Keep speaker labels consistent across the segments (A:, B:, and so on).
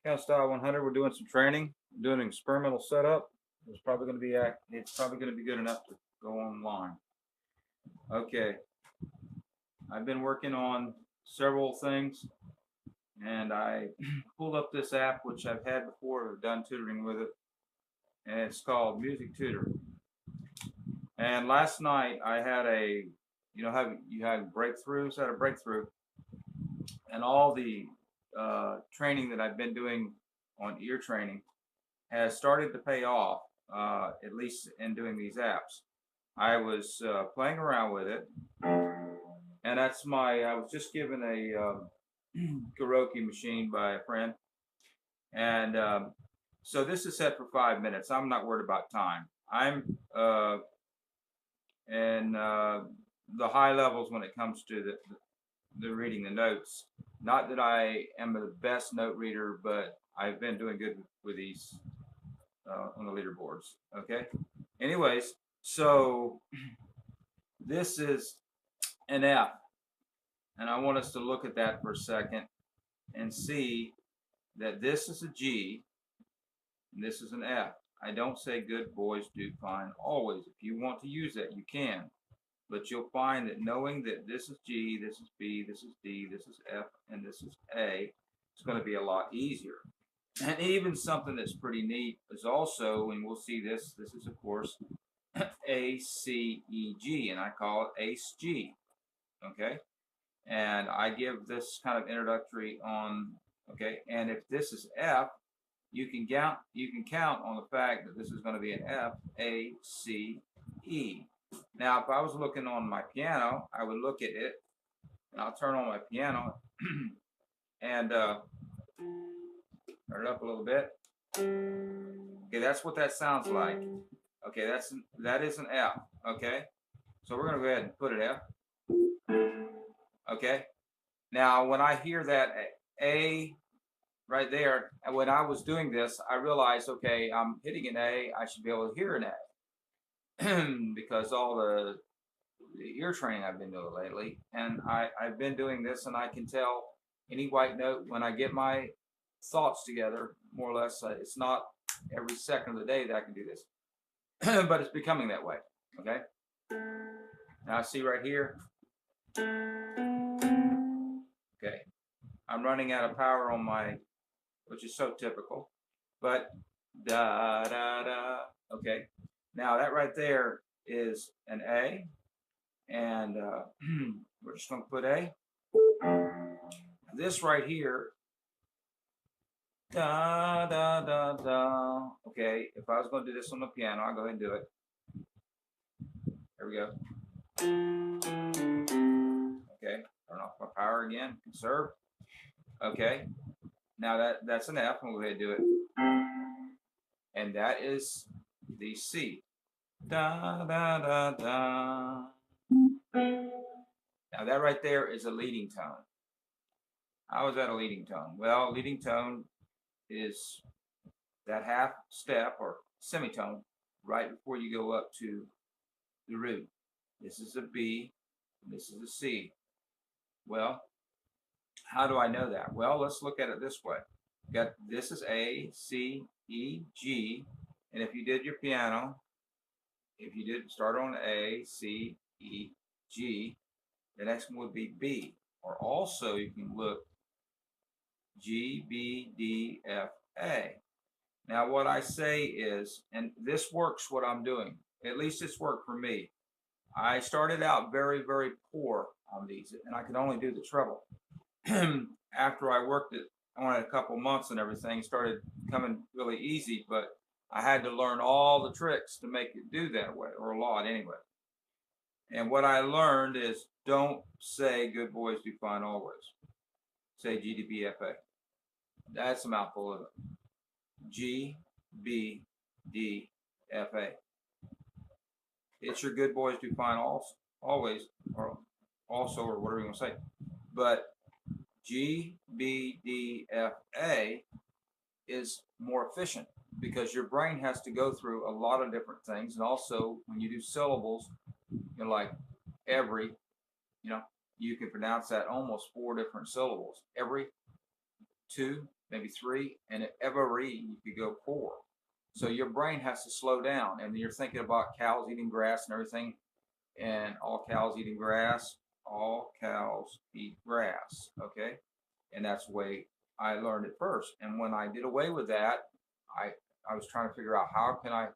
A: Pianostyle 100. We're doing some training, doing an experimental setup. It's probably going to be good enough to go online. Okay, I've been working on several things, and I pulled up this app which I've had before. I've done tutoring with it, and it's called Music Tutor. And last night I had how you had breakthroughs, I had a breakthrough, and all the training that I've been doing on ear training has started to pay off, at least in doing these apps. I was playing around with it, and I was just given a karaoke machine by a friend, and so this is set for 5 minutes. I'm not worried about time. I'm in the high levels when it comes to the reading the notes. Not that I am the best note reader, but I've been doing good with these on the leaderboards. Okay. Anyways, so this is an F, and I want us to look at that for a second and see that this is a G and this is an F. I don't say good boys do fine always. If you want to use that, you can. But you'll find that knowing that this is G, this is B, this is D, this is F, and this is A, it's going to be a lot easier. And even something that's pretty neat is also, and we'll see this is of course A, C, E, G, and I call it Ace G. Okay? And I give this kind of introductory on, okay, and if this is F, you can count on the fact that this is going to be an F, A, C, E. Now, if I was looking on my piano, I would look at it, and I'll turn on my piano and turn it up a little bit. Okay, that's what that sounds like. Okay, that is an F. Okay, so we're going to go ahead and put it F. Okay, now when I hear that A right there, and when I was doing this, I realized, okay, I'm hitting an A, I should be able to hear an A. Because all the ear training I've been doing lately, and I've been doing this, and I can tell any white note when I get my thoughts together, more or less. It's not every second of the day that I can do this, but it's becoming that way. Okay. Now see right here. Okay, I'm running out of power on my, which is so typical, but da da da. Okay. Now that right there is an A, and we're just going to put A. This right here, da da da da. Okay, if I was going to do this on the piano, I'll go ahead and do it. There we go. Okay, turn off my power again, conserve. Okay, now that's an F, and we'll go ahead and do it. And that is the C. Da da da da. Now that right there is a leading tone. How is that a leading tone? Well, leading tone is that half step or semitone right before you go up to the root. This is a B, this is a C. Well, how do I know that? Well, let's look at it this way. This is A, C, E, G, and if you did your piano, if you did start on A, C, E, G, the next one would be B. Or also you can look G, B, D, F, A. Now what I say is, and this works what I'm doing, at least it's worked for me. I started out very, very poor on these, and I could only do the treble. After I worked it on it a couple months and everything, started coming really easy, but I had to learn all the tricks to make it do that way, or a lot anyway. And what I learned is don't say good boys do fine always. Say G, D, B, F, A. That's a mouthful of it. G, B, D, F, A. It's your good boys do fine always, or also, or whatever you want to say. But G, B, D, F, A is more efficient because your brain has to go through a lot of different things. And also, when you do syllables, like every, you can pronounce that almost 4 different syllables. Every, 2, maybe 3, and at every you could go 4. So your brain has to slow down, and you're thinking about cows eating grass and everything, and all cows eating grass, all cows eat grass, okay? And that's the way I learned it first. And when I did away with that, I was trying to figure out how can I,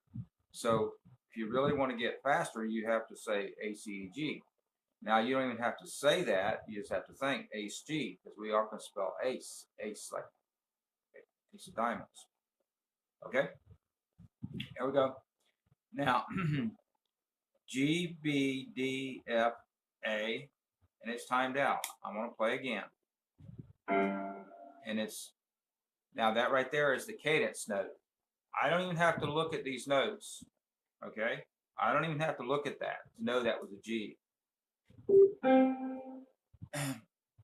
A: so if you really want to get faster, you have to say ACEG. Now you don't even have to say that, you just have to think ACE-G, because we often spell ace, ace like ace of diamonds. Okay, here we go. Now, G, B, D, F, A, and it's timed out. I'm going to play again. And it's, now that right there is the cadence note. I don't even have to look at these notes, okay? I don't even have to look at that to know that was a G.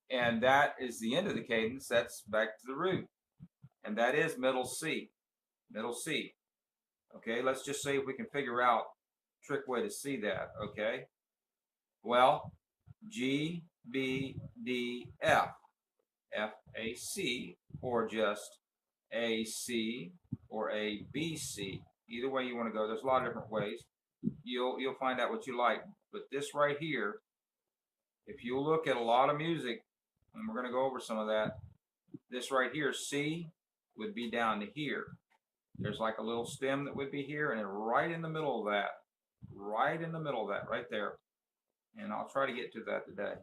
A: And that is the end of the cadence. That's back to the root. And that is middle C, middle C. Okay, let's just see if we can figure out a trick way to see that, okay? Well, G, B, D, F, F, A, C, or just A, C, or A, B, C. Either way you want to go, there's a lot of different ways. You'll find out what you like. But this right here, if you look at a lot of music, and we're going to go over some of that, this right here, C, would be down to here. There's like a little stem that would be here, and then right in the middle of that, right in the middle of that, right there, and I'll try to get to that today,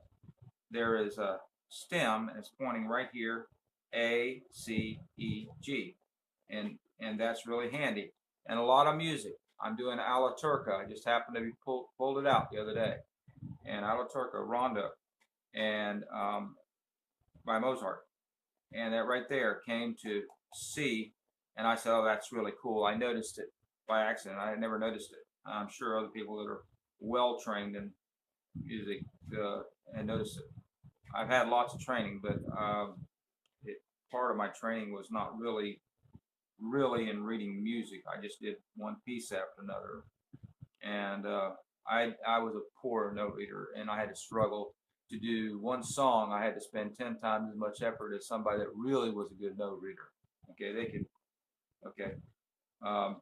A: there is a stem, and it's pointing right here, A, C, E, G, and that's really handy. And a lot of music, I'm doing Alla Turca, I just happened to be pulled it out the other day, and Alla Turca, Rondo, and by Mozart, and that right there came to C, and I said, oh, that's really cool. I noticed it by accident. I had never noticed it. I'm sure other people that are well trained in music had noticed it. I've had lots of training, but part of my training was not really in reading music. I just did one piece after another, and I was a poor note reader, and I had to struggle to do one song. I had to spend 10 times as much effort as somebody that really was a good note reader. Okay, they could. Okay, I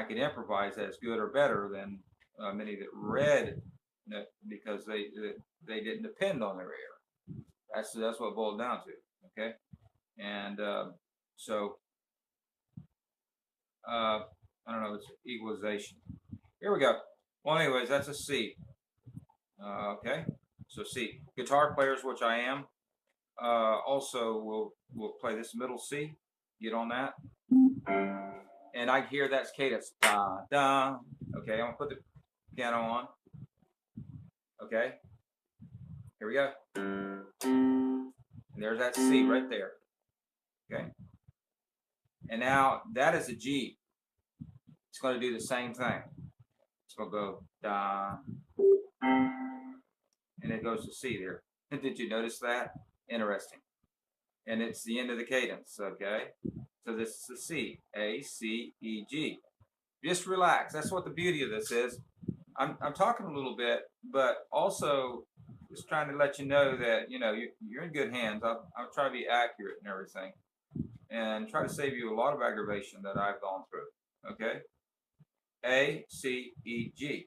A: could improvise as good or better than many that read, because they didn't depend on their ear. That's what it boiled down to. Okay, and so I don't know. It's equalization. Here we go. Well, anyways, that's a C. Okay, so C. Guitar players, which I am, also will play this middle C. Get on that. And I hear that's cadence. Da, da. Okay, I'm going to put the piano on. Okay, here we go. And there's that C right there. Okay, and now that is a G. It's going to do the same thing. It's going to go da, and it goes to C there. Did you notice that? Interesting. And it's the end of the cadence, okay? So this is the C, A, C, E, G. Just relax. That's what the beauty of this is. I'm talking a little bit, but also just trying to let you know that, you know, you're in good hands. I'll try to be accurate and everything, and try to save you a lot of aggravation that I've gone through, okay? A, C, E, G.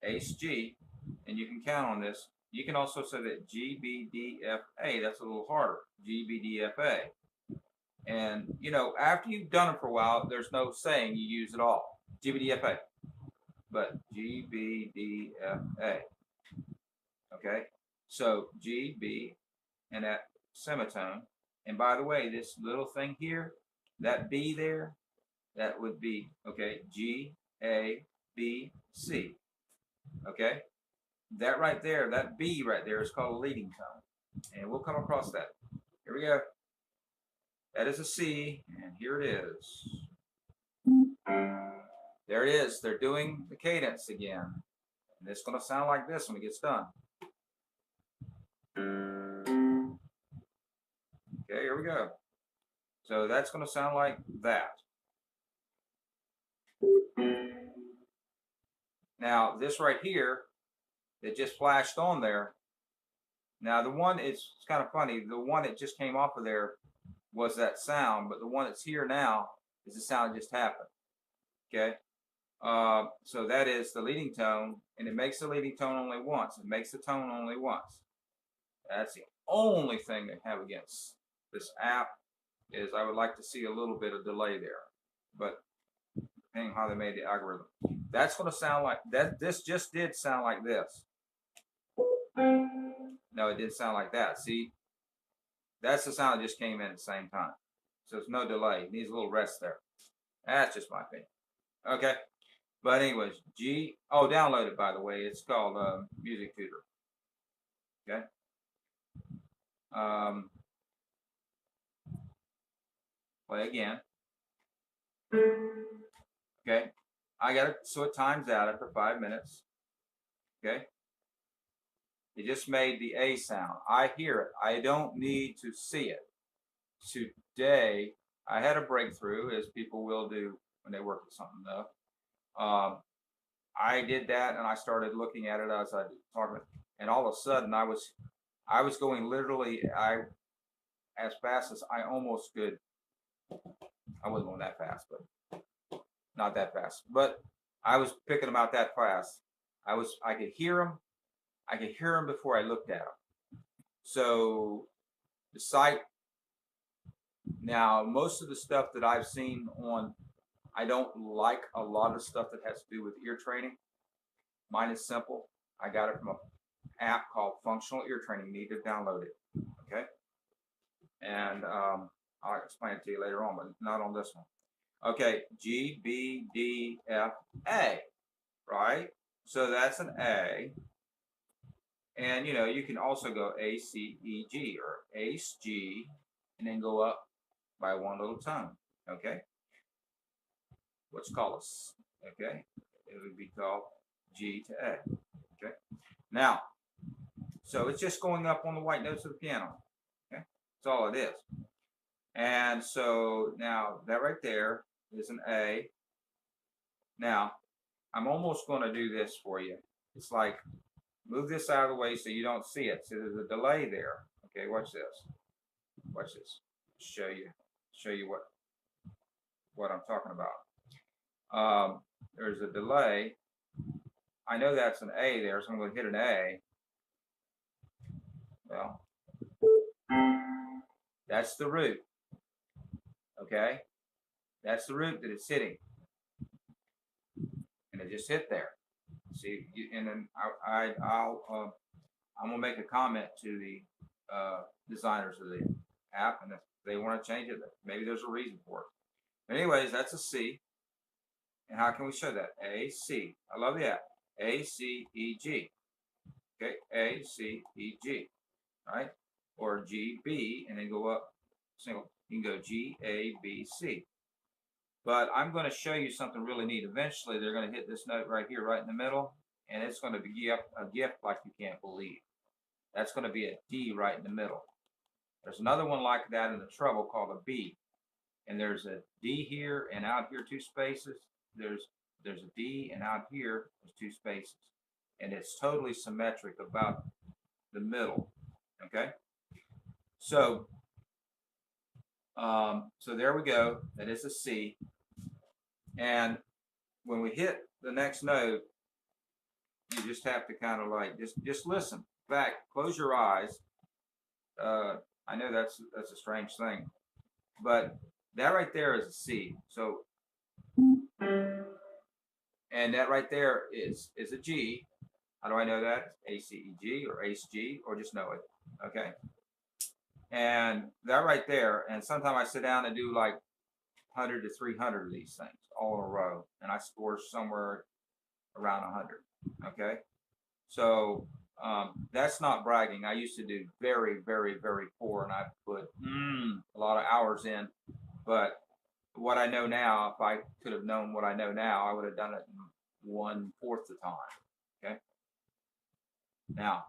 A: Ace, G, and you can count on this. You can also say that G, B, D, F, A. That's a little harder. G, B, D, F, A. And, you know, after you've done it for a while, there's no saying you use it all. G, B, D, F, A. But G, B, D, F, A. Okay? So G, B, and that semitone. And by the way, this little thing here, that B there, that would be, okay, G, A, B, C. Okay? That right there, that B right there is called a leading tone. And we'll come across that. Here we go. That is a C, and here it is. There it is. They're doing the cadence again. And it's going to sound like this when it gets done. Okay, here we go. So that's going to sound like that. Now, this right here, that just flashed on there. Now, the one, it's kind of funny. The one that just came off of there was that sound, but the one that's here now is the sound that just happened. Okay, so that is the leading tone, and it makes the leading tone only once. It makes the tone only once. That's the only thing I have against this app, is I would like to see a little bit of delay there. But depending on how they made the algorithm, that's going to sound like that. This just did sound like this. No, it didn't sound like that. See, that's the sound that just came in at the same time. So there's no delay. It needs a little rest there. That's just my opinion. Okay. But anyways, download it, by the way. It's called Music Tutor. Okay. Play again. Okay. I got it. So it times out after 5 minutes. Okay. It just made the A sound. I hear it. I don't need to see it. Today, I had a breakthrough, as people will do when they work with something though. I did that, and I started looking at it as I talked, and all of a sudden I was going literally as fast as I almost could. I wasn't going that fast, but not that fast. But I was picking them out that fast. I could hear them. I could hear them before I looked at them. So the site, now most of the stuff that I've seen on, I don't like a lot of stuff that has to do with ear training. Mine is simple. I got it from an app called Functional Ear Training. You need to download it. Okay. And I'll explain it to you later on, but not on this one. Okay, G, B, D, F, A, right? So that's an A. And, you know, you can also go A, C, E, G, or Ace, G, and then go up by one little tone, okay? What's called a, okay? It would be called G to A, okay? Now, so it's just going up on the white notes of the piano, okay? That's all it is. And so now that right there is an A. Now, I'm almost going to do this for you. It's like, move this out of the way so you don't see it. So there's a delay there. Okay, watch this. Watch this. Show you what I'm talking about. There's a delay. I know that's an A there, so I'm going to hit an A. Well, that's the root. Okay, that's the root that it's hitting, and it just hit there. See, and then I'm gonna make a comment to the designers of the app, and if they want to change it, maybe there's a reason for it. But anyways, that's a C. And how can we show that? A, C. I love the app. A, C, E, G. Okay, A, C, E, G. Right? Or G, B, and then go up single. You can go G, A, B, C. But I'm going to show you something really neat. Eventually, they're going to hit this note right here, right in the middle, and it's going to be a gift like you can't believe. That's going to be a D right in the middle. There's another one like that in the treble called a B. And there's a D here and out here 2 spaces. There's a D and out here there's 2 spaces. And it's totally symmetric about the middle. Okay? So so there we go. That is a C. And when we hit the next note, you just have to kind of like just listen. In fact, close your eyes. I know that's a strange thing, but that right there is a C. So, and that right there is a G. How do I know that? A, C, E, G, or Ace, G, or just know it. Okay. And that right there, and sometimes I sit down and do like 100 to 300 of these things all in a row, and I score somewhere around 100. Okay. So that's not bragging. I used to do very, very, very poor, and I put a lot of hours in. But what I know now, if I could have known what I know now, I would have done it in 1/4 the time. Okay. Now,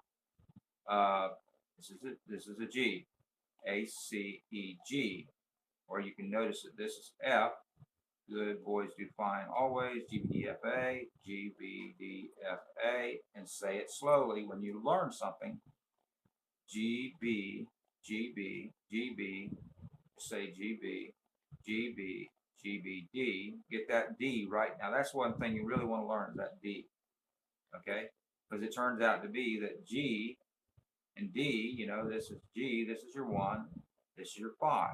A: this is a G, A, C, E, G, or you can notice that this is F. Good boys do fine always. G, B, D, F, A, G, B, D, F, A, and say it slowly when you learn something. G, B, G, B, G, B, say G, B, G, B, G, B, D. Get that D right. Now that's one thing you really want to learn is that D. Okay? Because it turns out to be that G and D, you know, this is G, this is your 1, this is your 5.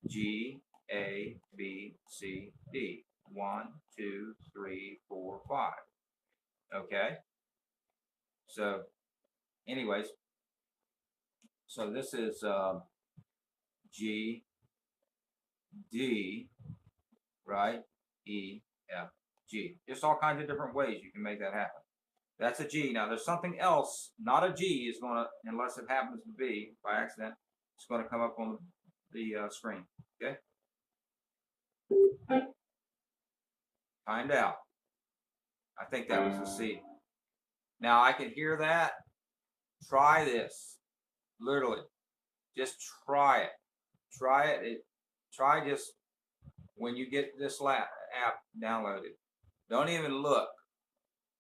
A: G, A, B, C, D. 1, 2, 3, 4, 5. Okay? So, anyways, so this is G, D, right? E, F, G. Just all kinds of different ways you can make that happen. That's a G. Now, there's something else, not a G, is going to, unless it happens to be by accident, it's going to come up on the screen. Okay? Find out. I think that was the C. Now, I can hear that. Try this. Literally. Just try it. Try it. Try just when you get this app downloaded. Don't even look.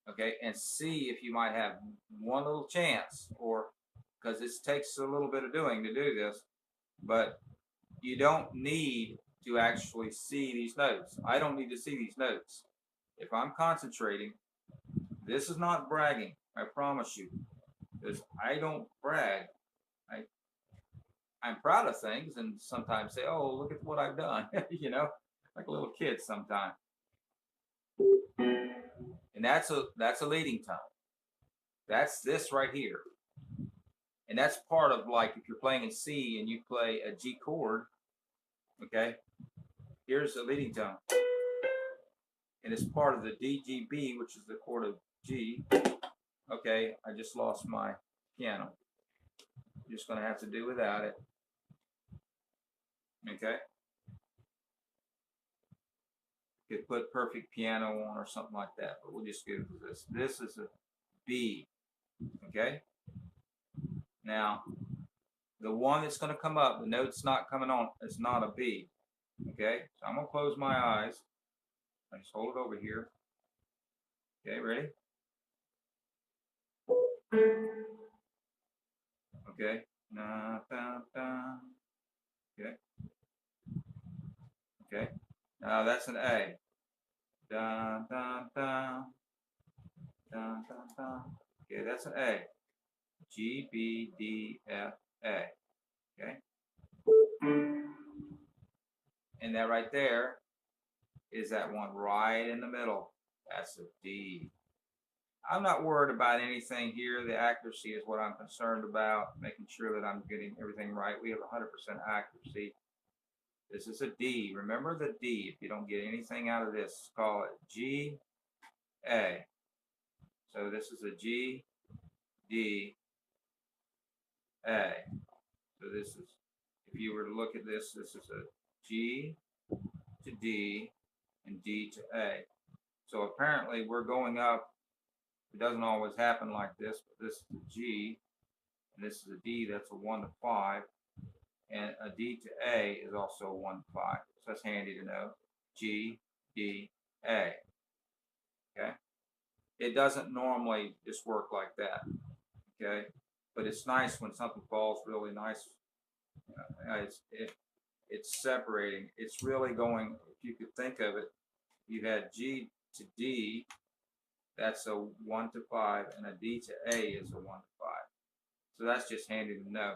A: Okay, and see if you might have one little chance, or because this takes a little bit of doing to do this, but you don't need to actually see these notes. I don't need to see these notes. If I'm concentrating, this is not bragging, I promise you, because I don't brag. I'm proud of things and sometimes say, oh, look at what I've done, you know, like a little kid sometimes. And that's a leading tone. That's this right here. And that's part of, like, if you're playing in C and you play a G chord, okay, here's the leading tone. And it's part of the D, G, B, which is the chord of G. Okay, I just lost my piano. You're just going to have to do without it. Okay. You could put perfect piano on or something like that, but we'll just go with this. This is a B. Okay. Now, the one that's going to come up, the note's not coming on, it's not a B. Okay, so I'm going to close my eyes. I just hold it over here. Okay, ready? Okay. Okay. Okay. Now that's an A. Dun, dun, dun. Dun, dun, dun. Okay, that's an A. G, B, D, F, A. Okay. And that right there is that one right in the middle. That's a D. I'm not worried about anything here. The accuracy is what I'm concerned about, making sure that I'm getting everything right. We have 100% accuracy. This is a D. Remember the D. If you don't get anything out of this, call it G, A. So this is a G, D, A. So this is, if you were to look at this, this is a G to D and D to A. So apparently we're going up. It doesn't always happen like this, but this is a G, and this is a D, that's a 1 to 5, and a D to A is also a 1 to 5. So that's handy to know. G, D, A. Okay? It doesn't normally just work like that. Okay? But it's nice when something falls really nice. It's separating. It's really going, if you could think of it, you had G to D, that's a 1 to 5, and a D to A is a 1 to 5. So that's just handy to know.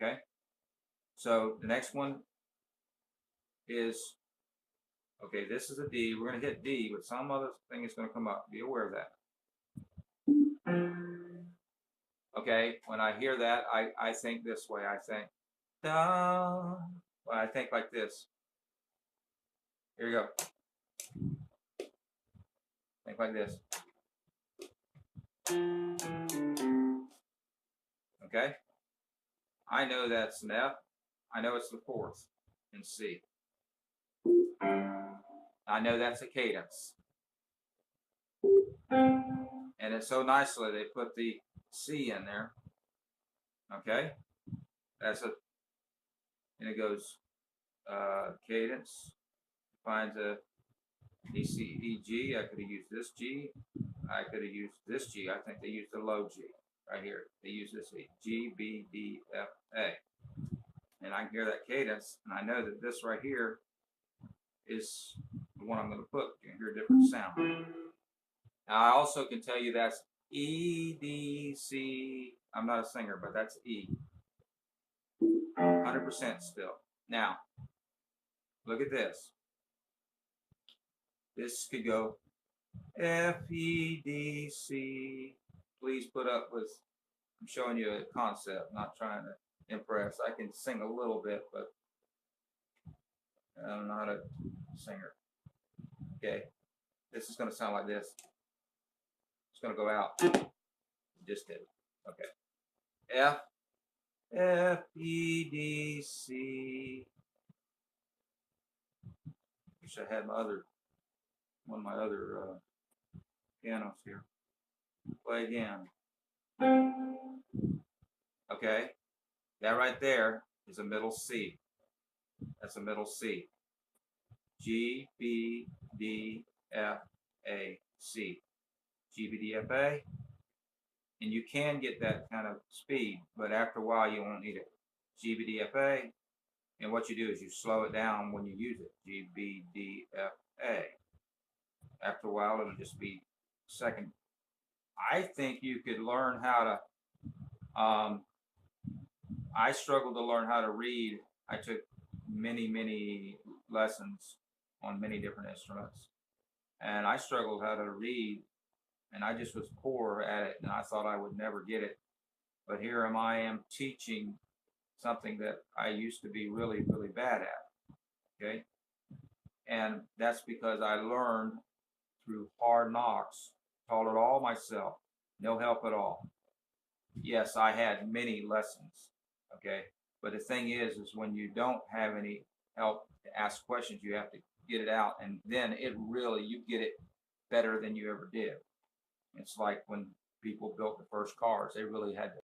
A: Okay? So the next one is, okay, this is a D. We're going to hit D, but some other thing is going to come up. Be aware of that. Okay, when I hear that, I think this way. I think, da. Well, I think like this. Here you go. Think like this. Okay? I know that's an F. I know it's the 4th in C. I know that's a cadence. And it's so nicely they put the C in there. Okay? That's a, and it goes cadence, finds a E, C, E, G. I could have used this G. I could have used this G. I think they used the low G right here. They use this E. G, B, D, F, A. and I can hear that cadence, and I know that this right here is the one I'm going to put. You can hear a different sound. Now, I also can tell you that's E, D, C. I'm not a singer, but that's E. 100% still. Now, look at this. This could go F, E, D, C. Please put up with, I'm showing you a concept, not trying to impress. I can sing a little bit, but I'm not a singer. Okay, this is going to sound like this. It's going to go out. Just did. Okay. F, F, E, D, C. Wish I had one of my other pianos here. Play again. Okay, that right there is a middle C. That's a middle C. G, B, D, F, A, C. G, B, D, F, A. And you can get that kind of speed, but after a while you won't need it. G, B, D, F, A. And what you do is you slow it down when you use it. G, B, D, F, A. After a while it'll just be second. I think you could learn how to, I struggled to learn how to read. I took many lessons on many different instruments, and I struggled how to read, and I just was poor at it, and I thought I would never get it. But here I am teaching something that I used to be really bad at. Okay, and that's because I learned through hard knocks, taught it all myself, no help at all. Yes, I had many lessons. Okay, but the thing is when you don't have any help to ask questions, you have to get it out, and then you get it better than you ever did. It's like when people built the first cars, they really had to